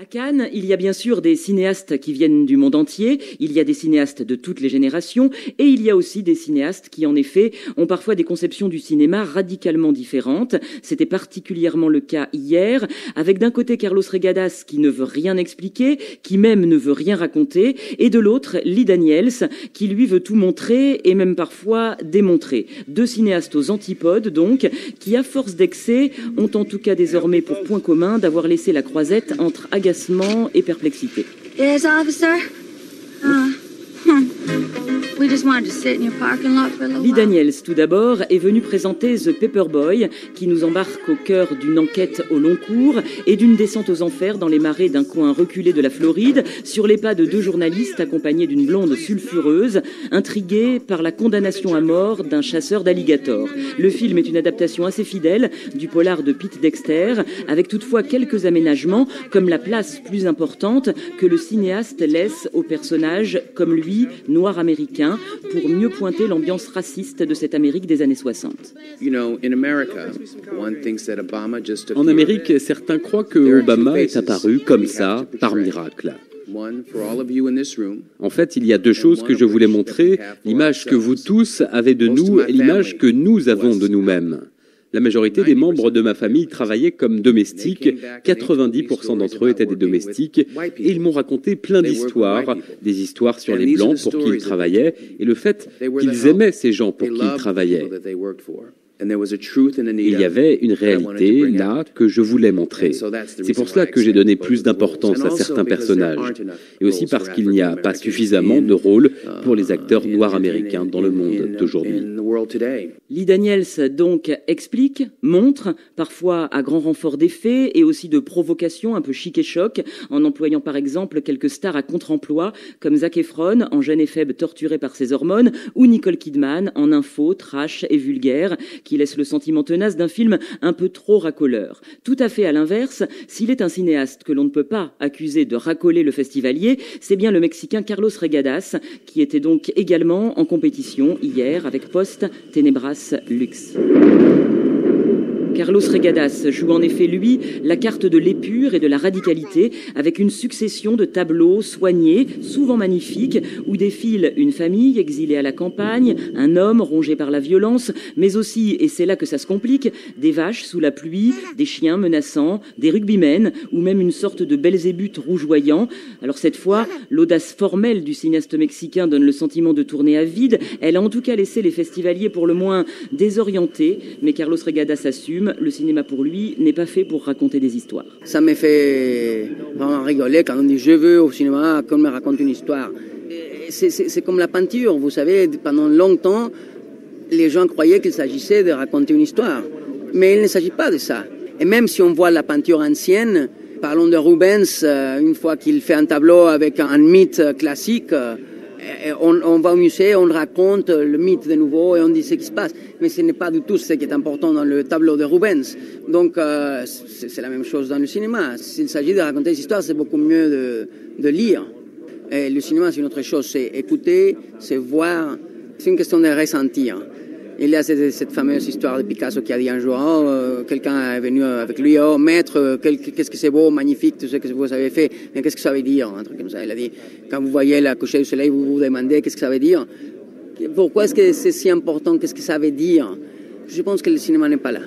À Cannes, il y a bien sûr des cinéastes qui viennent du monde entier, il y a des cinéastes de toutes les générations, et il y a aussi des cinéastes qui, en effet, ont parfois des conceptions du cinéma radicalement différentes. C'était particulièrement le cas hier, avec d'un côté Carlos Regadas qui ne veut rien expliquer, qui même ne veut rien raconter, et de l'autre, Lee Daniels, qui lui veut tout montrer et même parfois démontrer. Deux cinéastes aux antipodes, donc, qui, à force d'excès, ont en tout cas désormais pour point commun d'avoir laissé la croisette entre agacement et perplexité. Yes, officer. We just wanted to sit in your parking lot for a little Lee while. Daniels, tout d'abord, est venu présenter The Paperboy, qui nous embarque au cœur d'une enquête au long cours et d'une descente aux enfers dans les marais d'un coin reculé de la Floride, sur les pas de deux journalistes accompagnés d'une blonde sulfureuse, intrigués par la condamnation à mort d'un chasseur d'alligators. Le film est une adaptation assez fidèle du polar de Pete Dexter, avec toutefois quelques aménagements, comme la place plus importante que le cinéaste laisse aux personnages comme lui, noir américain, pour mieux pointer l'ambiance raciste de cette Amérique des années 60. En Amérique, certains croient que Obama est apparu comme ça, par miracle. En fait, il y a deux choses que je voulais montrer, l'image que vous tous avez de nous et l'image que nous avons de nous-mêmes. La majorité des membres de ma famille travaillaient comme domestiques, 90% d'entre eux étaient des domestiques, et ils m'ont raconté plein d'histoires, des histoires sur les Blancs pour qui ils travaillaient, et le fait qu'ils aimaient ces gens pour qui ils travaillaient. Il y avait une réalité là que je voulais montrer. C'est pour cela que j'ai donné plus d'importance à certains personnages. Et aussi parce qu'il n'y a pas suffisamment de rôles pour les acteurs noirs américains dans le monde d'aujourd'hui. Lee Daniels donc explique, montre, parfois à grand renfort d'effets et aussi de provocations un peu chic et choc, en employant par exemple quelques stars à contre-emploi comme Zac Efron en jeune et faible torturé par ses hormones, ou Nicole Kidman en info, trash et vulgaire, qui laisse le sentiment tenace d'un film un peu trop racoleur. Tout à fait à l'inverse, s'il est un cinéaste que l'on ne peut pas accuser de racoler le festivalier, c'est bien le Mexicain Carlos Regadas, qui était donc également en compétition hier avec Post Tenebras Lux. Carlos Regadas joue en effet, lui, la carte de l'épure et de la radicalité, avec une succession de tableaux soignés, souvent magnifiques, où défile une famille exilée à la campagne, un homme rongé par la violence, mais aussi, et c'est là que ça se complique, des vaches sous la pluie, des chiens menaçants, des rugbymen, ou même une sorte de Belzébuth rougeoyant. Alors cette fois, l'audace formelle du cinéaste mexicain donne le sentiment de tourner à vide. Elle a en tout cas laissé les festivaliers pour le moins désorientés, mais Carlos Regadas assume. Le cinéma, pour lui, n'est pas fait pour raconter des histoires. Ça me fait vraiment rigoler quand on dit « je veux au cinéma qu'on me raconte une histoire ». C'est comme la peinture, vous savez, pendant longtemps, les gens croyaient qu'il s'agissait de raconter une histoire. Mais il ne s'agit pas de ça. Et même si on voit la peinture ancienne, parlons de Rubens, une fois qu'il fait un tableau avec un mythe classique, on va au musée, on raconte le mythe de nouveau et on dit ce qui se passe. Mais ce n'est pas du tout ce qui est important dans le tableau de Rubens. Donc c'est la même chose dans le cinéma. S'il s'agit de raconter des histoires, c'est beaucoup mieux de lire. Et le cinéma, c'est une autre chose. C'est écouter, c'est voir. C'est une question de ressentir. Il y a cette fameuse histoire de Picasso qui a dit un jour, quelqu'un est venu avec lui, oh maître, qu'est-ce que c'est beau, magnifique, tout ce que vous avez fait, mais qu'est-ce que ça veut dire, un truc comme ça. Il a dit, quand vous voyez la coucher du soleil, vous vous demandez qu'est-ce que ça veut dire. Pourquoi est-ce que c'est si important, qu'est-ce que ça veut dire. Je pense que le cinéma n'est pas là.